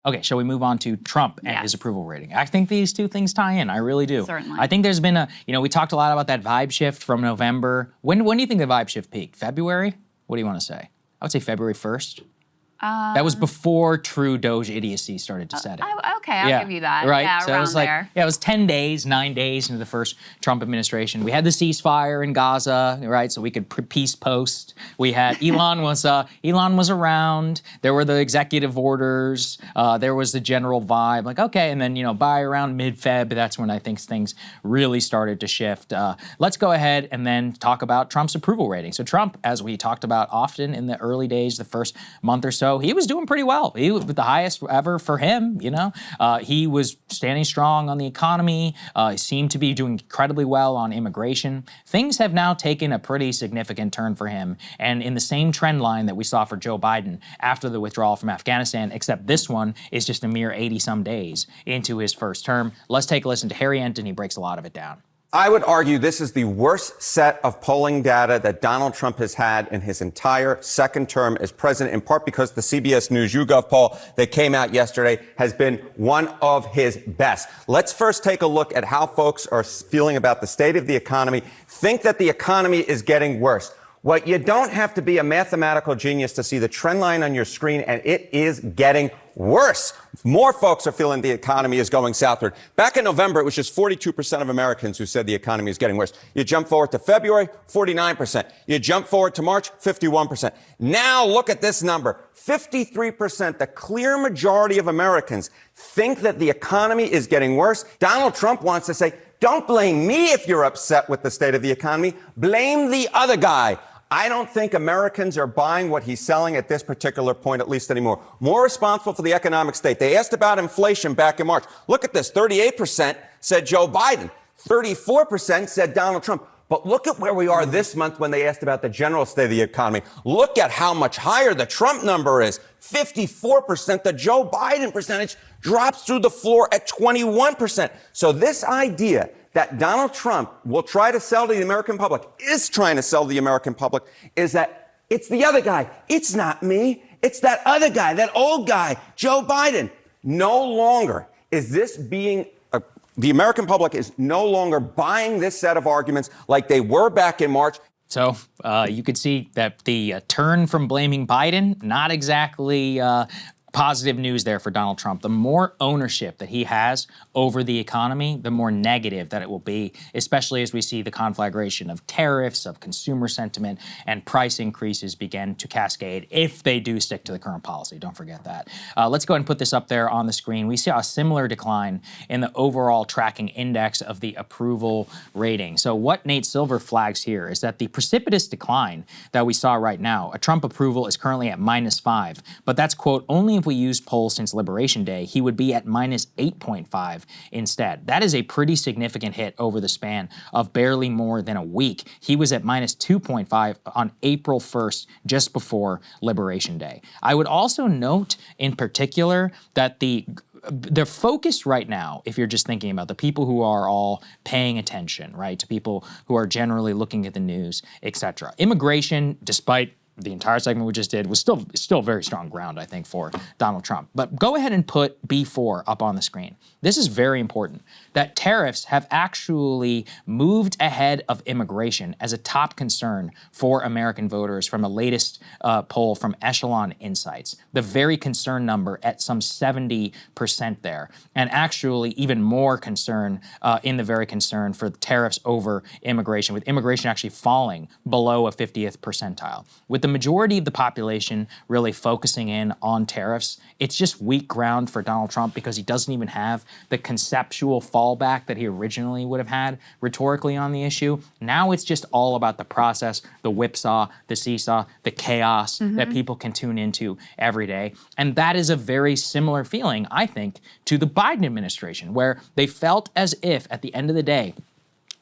Okay, shall we move on to Trump and his approval rating? I think these two things tie in. I really do. Certainly. I think there's been a, we talked a lot about that vibe shift from November. When do you think the vibe shift peaked? February? What do you want to say? I would say February 1st. That was before true Doge idiocy started to set in. Okay, I'll give you that. Right? Yeah, so around it was like, there. it was 10 days, 9 days into the first Trump administration. We had the ceasefire in Gaza, right? So we could peace post. We had Elon was around. There were the executive orders. There was the general vibe. Like, okay, and then by around mid-Feb, that's when I think things really started to shift. Let's go ahead and then talk about Trump's approval rating. So Trump, as we talked about often in the early days, the first month or so, he was doing pretty well. He was the highest ever for him, He was standing strong on the economy. He seemed to be doing incredibly well on immigration. Things have now taken a pretty significant turn for him. And in the same trend line that we saw for Joe Biden after the withdrawal from Afghanistan, except this one is just a mere 80-some days into his first term. Let's take a listen to Harry Enton. He breaks a lot of it down. I would argue this is the worst set of polling data that Donald Trump has had in his entire second term as president, in part because the CBS News YouGov poll that came out yesterday has been one of his best. Let's first take a look at how folks are feeling about the state of the economy. Think that the economy is getting worse. What you don't have to be a mathematical genius to see the trend line on your screen, and it is getting worse. More folks are feeling the economy is going southward. Back in November, it was just 42% of Americans who said the economy is getting worse. You jump forward to February, 49%. You jump forward to March, 51%. Now look at this number. 53%, the clear majority of Americans think that the economy is getting worse. Donald Trump wants to say, don't blame me if you're upset with the state of the economy. Blame the other guy. I don't think Americans are buying what he's selling at this particular point, at least anymore. More responsible for the economic state. They asked about inflation back in March. Look at this. 38% said Joe Biden. 34% said Donald Trump. But look at where we are this month when they asked about the general state of the economy. Look at how much higher the Trump number is. 54%. The Joe Biden percentage drops through the floor at 21%. So this idea that Donald Trump will try to sell to the American public, is trying to sell to the American public, is that it's the other guy. It's not me. It's that other guy, that old guy, Joe Biden. No longer is this being the American public is no longer buying this set of arguments like they were back in March. So you could see that the turn from blaming Biden, not exactly positive news there for Donald Trump. The more ownership that he has over the economy, the more negative that it will be, especially as we see the conflagration of tariffs, of consumer sentiment, and price increases begin to cascade if they do stick to the current policy. Don't forget that. Let's go ahead and put this up there on the screen. We see a similar decline in the overall tracking index of the approval rating. So what Nate Silver flags here is that the precipitous decline that we saw right now, a Trump approval is currently at -5, but that's, quote, only if we use polls since Liberation Day, he would be at -8.5 instead. That is a pretty significant hit over the span of barely more than a week. He was at -2.5 on April 1st, just before Liberation Day. I would also note in particular that the focus right now, if you're just thinking about the people who are all paying attention, right, to people who are generally looking at the news, etc. Immigration, despite the entire segment we just did, was still very strong ground, I think, for Donald Trump. But go ahead and put B4 up on the screen. This is very important, that tariffs have actually moved ahead of immigration as a top concern for American voters from a latest poll from Echelon Insights. The very concern number at some 70% there, and actually even more concern in the very concern for tariffs over immigration, with immigration actually falling below a 50th percentile. With the majority of the population really focusing in on tariffs, it's just weak ground for Donald Trump because he doesn't even have the conceptual fallback that he originally would have had rhetorically on the issue. Now it's just all about the process, the whipsaw, the seesaw, the chaos that people can tune into every day. And that is a very similar feeling, I think, to the Biden administration, where they felt as if at the end of the day,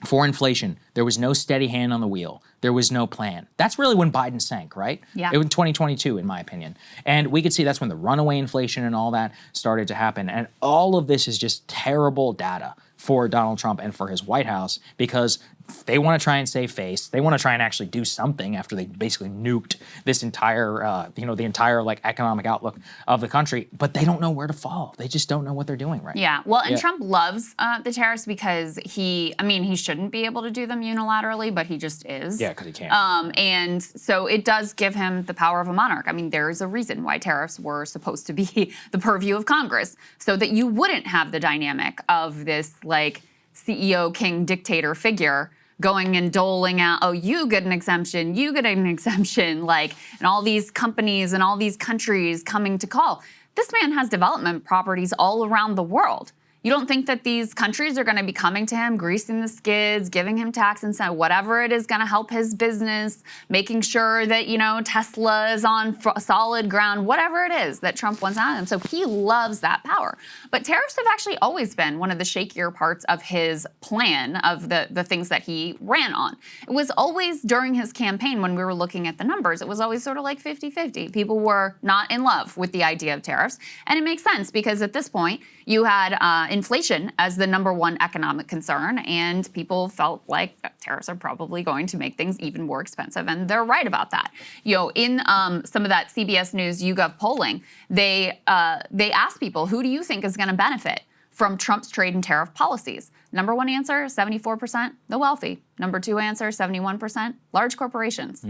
for inflation, there was no steady hand on the wheel. There was no plan. That's really when Biden sank, right? Yeah. It was 2022, in my opinion. And we could see that's when the runaway inflation and all that started to happen. And all of this is just terrible data for Donald Trump and for his White House, because they want to try and save face. They want to try and actually do something after they basically nuked this entire, the entire like economic outlook of the country. But they don't know where to fall. They just don't know what they're doing right now. Yeah, well, and Trump loves the tariffs because he shouldn't be able to do them unilaterally, but he just is. Yeah, because he can't. And so it does give him the power of a monarch. I mean, there is a reason why tariffs were supposed to be the purview of Congress, so that you wouldn't have the dynamic of this like CEO, king, dictator figure going and doling out, oh, you get an exemption, you get an exemption, like, and all these companies and all these countries coming to call. This man has development properties all around the world. You don't think that these countries are going to be coming to him, greasing the skids, giving him tax incentive, whatever it is going to help his business, making sure that, Tesla is on solid ground, whatever it is that Trump wants out of him. So he loves that power. But tariffs have actually always been one of the shakier parts of his plan, of the things that he ran on. It was always during his campaign, when we were looking at the numbers, it was always sort of like 50-50. People were not in love with the idea of tariffs. And it makes sense because at this point, you had inflation as the number one economic concern, and people felt like tariffs are probably going to make things even more expensive, and they're right about that. In some of that CBS News YouGov polling, they asked people, who do you think is going to benefit from Trump's trade and tariff policies? Number one answer, 74%, the wealthy. Number two answer, 71%, large corporations.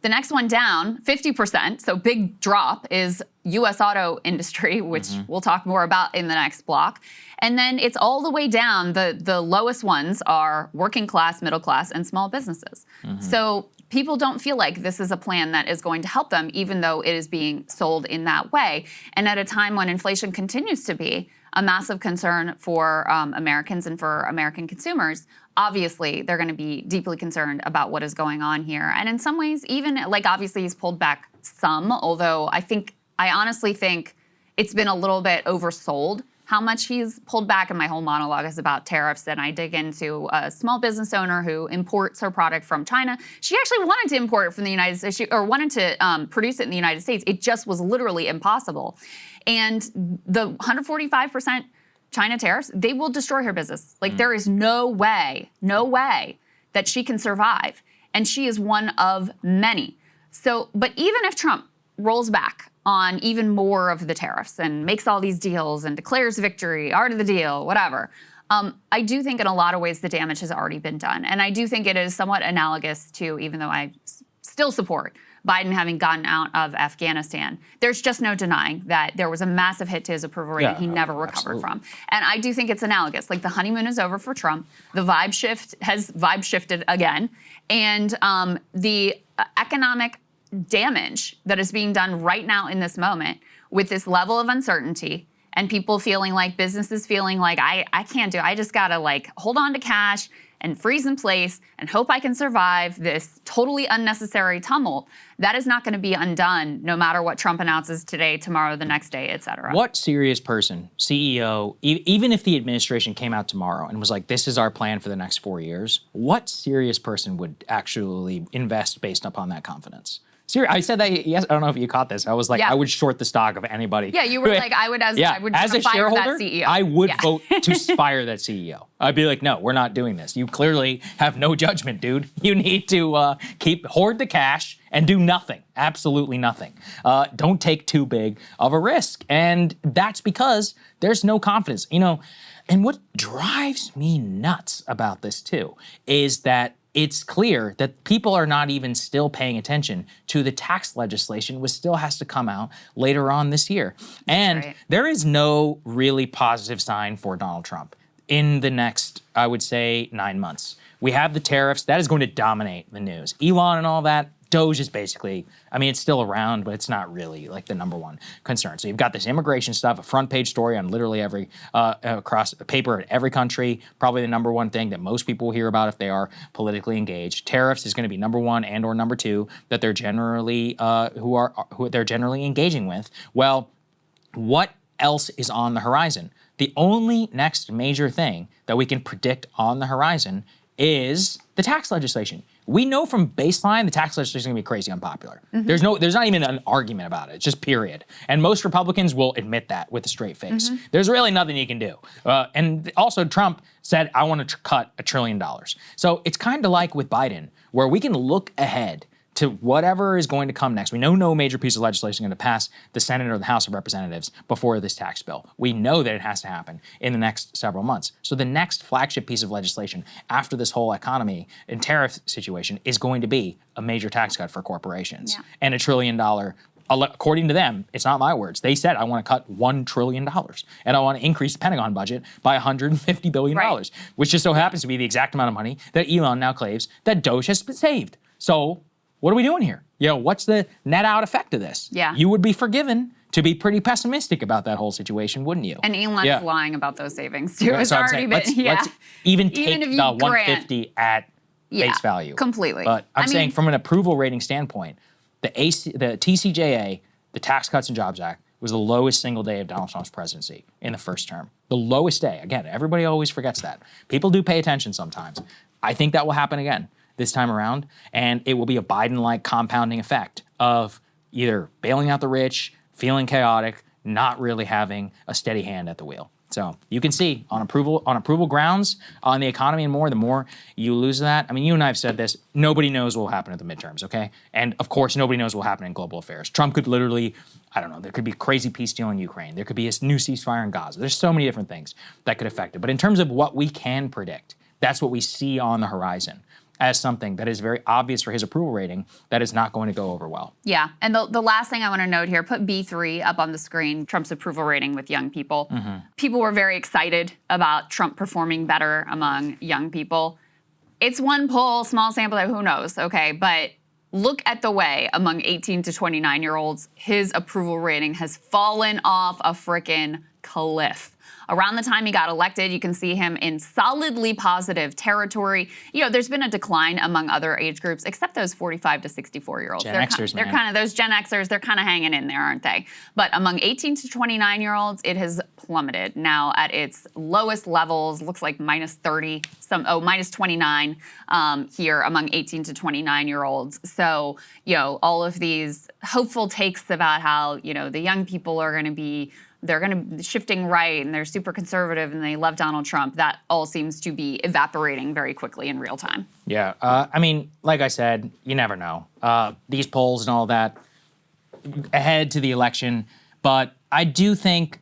The next one down, 50%, so big drop, is U.S. auto industry, which we'll talk more about in the next block. And then it's all the way down. The lowest ones are working class, middle class, and small businesses. So people don't feel like this is a plan that is going to help them, even though it is being sold in that way. And at a time when inflation continues to be a massive concern for Americans and for American consumers, obviously they're going to be deeply concerned about what is going on here. And in some ways, even like obviously he's pulled back some, although I honestly think it's been a little bit oversold how much he's pulled back. And my whole monologue is about tariffs. And I dig into a small business owner who imports her product from China. She actually wanted to import it from the United States, or wanted to produce it in the United States. It just was literally impossible. And the 145% China tariffs, they will destroy her business. Like there is no way that she can survive. And she is one of many. So, but even if Trump rolls back on even more of the tariffs and makes all these deals and declares victory, art of the deal, whatever, I do think in a lot of ways the damage has already been done. And I do think it is somewhat analogous to, even though I still support Biden having gotten out of Afghanistan, there's just no denying that there was a massive hit to his approval rating he never recovered from. And I do think it's analogous. Like the honeymoon is over for Trump. The vibe shift has vibe shifted again. And the economic damage that is being done right now in this moment with this level of uncertainty and people feeling like, businesses feeling like, I can't do it. I just got to like hold on to cash and freeze in place and hope I can survive this totally unnecessary tumult. That is not going to be undone no matter what Trump announces today, tomorrow, the next day, et cetera. What serious person, CEO, even if the administration came out tomorrow and was like, this is our plan for the next 4 years, what serious person would actually invest based upon that confidence? I said that, yes, I don't know if you caught this. I was like, I would short the stock of anybody. Yeah, you were like, I would as a fire shareholder, that CEO. I would vote to fire that CEO. I'd be like, no, we're not doing this. You clearly have no judgment, dude. You need to hoard the cash and do nothing, absolutely nothing. Don't take too big of a risk. And that's because there's no confidence. And what drives me nuts about this too is that it's clear that people are not even still paying attention to the tax legislation, which still has to come out later on this year. And there is no really positive sign for Donald Trump in the next, I would say, 9 months. We have the tariffs. That is going to dominate the news. Elon and all that. Doge is basically, it's still around, but it's not really like the number one concern. So you've got this immigration stuff, a front page story on literally every, across the paper in every country, probably the number one thing that most people will hear about if they are politically engaged. Tariffs is going to be number one and or number two that they're generally, who they're generally engaging with. Well, what else is on the horizon? The only next major thing that we can predict on the horizon is the tax legislation. We know from baseline the tax legislation is going to be crazy unpopular. There's not even an argument about it. It's just period. And most Republicans will admit that with a straight face. There's really nothing you can do. And also Trump said, I want to cut $1 trillion. So it's kind of like with Biden, where we can look ahead to whatever is going to come next. We know no major piece of legislation is going to pass the Senate or the House of Representatives before this tax bill. We know that it has to happen in the next several months. So the next flagship piece of legislation after this whole economy and tariff situation is going to be a major tax cut for corporations and $1 trillion. According to them, it's not my words. They said, I want to cut $1 trillion and I want to increase the Pentagon budget by $150 billion, which just so happens to be the exact amount of money that Elon now claims that Doge has saved. So what are we doing here? What's the net out effect of this? Yeah. You would be forgiven to be pretty pessimistic about that whole situation, wouldn't you? And Elon's lying about those savings too. It's So I'm already saying, been, let's even take if the you 150 at face value. Completely. But I'm saying from an approval rating standpoint, the TCJA, the Tax Cuts and Jobs Act, was the lowest single day of Donald Trump's presidency in the first term. The lowest day. Again, everybody always forgets that. People do pay attention sometimes. I think that will happen again this time around, and it will be a Biden-like compounding effect of either bailing out the rich, feeling chaotic, not really having a steady hand at the wheel. So you can see on approval grounds, on the economy and more, the more you lose that. I mean, you and I have said this, nobody knows what will happen at the midterms, okay? And of course, nobody knows what will happen in global affairs. Trump could literally, I don't know, there could be a crazy peace deal in Ukraine. There could be a new ceasefire in Gaza. There's so many different things that could affect it. But in terms of what we can predict, that's what we see on the horizon as something that is very obvious for his approval rating that is not going to go over well. Yeah, and the last thing I want to note here, put B3 up on the screen, Trump's approval rating with young people. People were very excited about Trump performing better among young people. It's one poll, small sample, who knows, okay, but look at the way among 18 to 29-year-olds, his approval rating has fallen off a frickin' cliff. Around the time he got elected, you can see him in solidly positive territory. There's been a decline among other age groups, except those 45 to 64-year-olds. Gen Xers, they're kind of those Gen Xers. They're kind of hanging in there, aren't they? But among 18 to 29-year-olds, it has plummeted. Now at its lowest levels, looks like minus 30, minus 29 here among 18 to 29-year-olds. So, all of these hopeful takes about how, the young people are going to be shifting right and they're super conservative and they love Donald Trump. That all seems to be evaporating very quickly in real time. Yeah, I mean, like I said, you never know. These polls and all that ahead to the election, but I do think,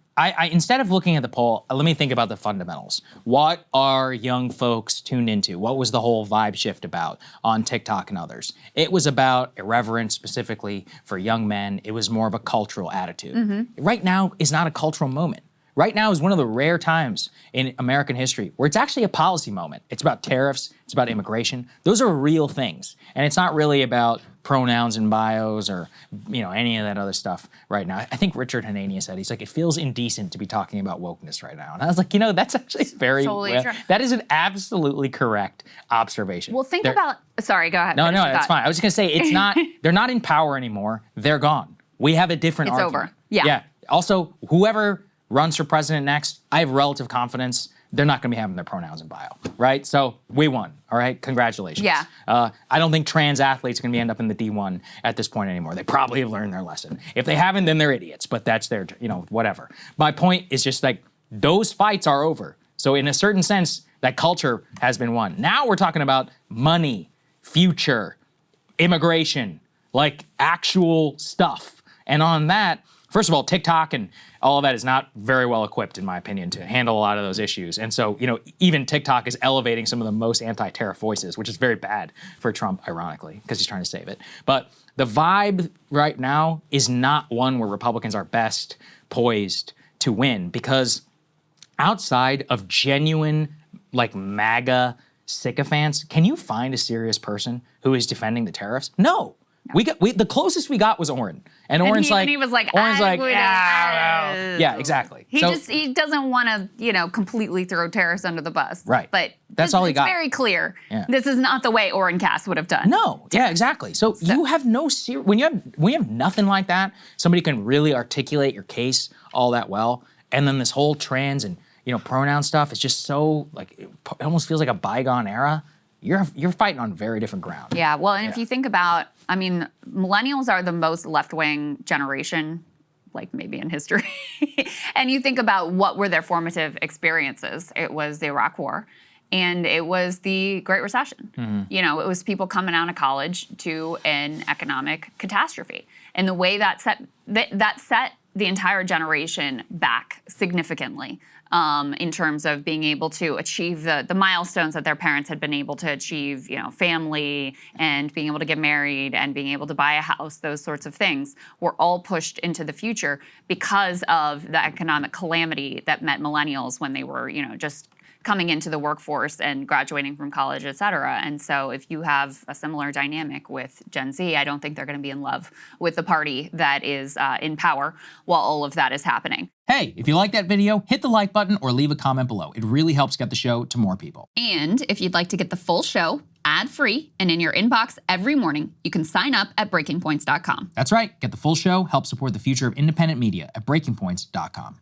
instead of looking at the poll, let me think about the fundamentals. What are young folks tuned into? What was the whole vibe shift about on TikTok and others? It was about irreverence, specifically for young men. It was more of a cultural attitude. Right now is not a cultural moment. Right now is one of the rare times in American history where it's actually a policy moment. It's about tariffs, it's about immigration. Those are real things. And it's not really about pronouns and bios or any of that other stuff right now. I think Richard Hanania said, he's like, it feels indecent to be talking about wokeness right now. And I was like, that's actually very, totally true. That is an absolutely correct observation. Well, think about, sorry, go ahead. No, that's fine. I was just gonna say, it's not, they're not in power anymore. They're gone. We have a different argument. It's over. Yeah. Also, whoever runs for president next, I have relative confidence they're not going to be having their pronouns in bio, right? So we won, all right? Congratulations. Yeah. I don't think trans athletes are going to end up in the D1 at this point anymore. They probably have learned their lesson. If they haven't, then they're idiots, but that's their, whatever. My point is just like, those fights are over. So in a certain sense, that culture has been won. Now we're talking about money, future, immigration, like actual stuff. And on that, first of all, TikTok and all of that is not very well equipped, in my opinion, to handle a lot of those issues. And so, even TikTok is elevating some of the most anti-tariff voices, which is very bad for Trump, ironically, because he's trying to save it. But the vibe right now is not one where Republicans are best poised to win, because outside of genuine, MAGA sycophants, can you find a serious person who is defending the tariffs? No. The closest we got was Oren. And Oren's he was like, yeah, exactly. He doesn't want to, completely throw tariffs under the bus. Right. But that's all he got. It's very clear. Yeah. This is not the way Oren Cass would have done. No. Yeah, exactly. So you have no when you have nothing like that, somebody can really articulate your case all that well, and then this whole trans and pronoun stuff is just so it almost feels like a bygone era. you're fighting on very different ground. Yeah, well, and if you think about, I mean, millennials are the most left-wing generation, like maybe in history. And you think about what were their formative experiences. It was the Iraq War, and it was the Great Recession. You know, it was people coming out of college to an economic catastrophe. And the way that set the entire generation back significantly in terms of being able to achieve the milestones that their parents had been able to achieve, you know, family and being able to get married and being able to buy a house, those sorts of things were all pushed into the future because of the economic calamity that met millennials when they were, you know, just coming into the workforce and graduating from college, et cetera. And so if you have a similar dynamic with Gen Z, I don't think they're going to be in love with the party that is in power while all of that is happening. Hey, if you like that video, hit the like button or leave a comment below. It really helps get the show to more people. And if you'd like to get the full show ad-free and in your inbox every morning, you can sign up at breakingpoints.com. That's right. Get the full show, help support the future of independent media at breakingpoints.com.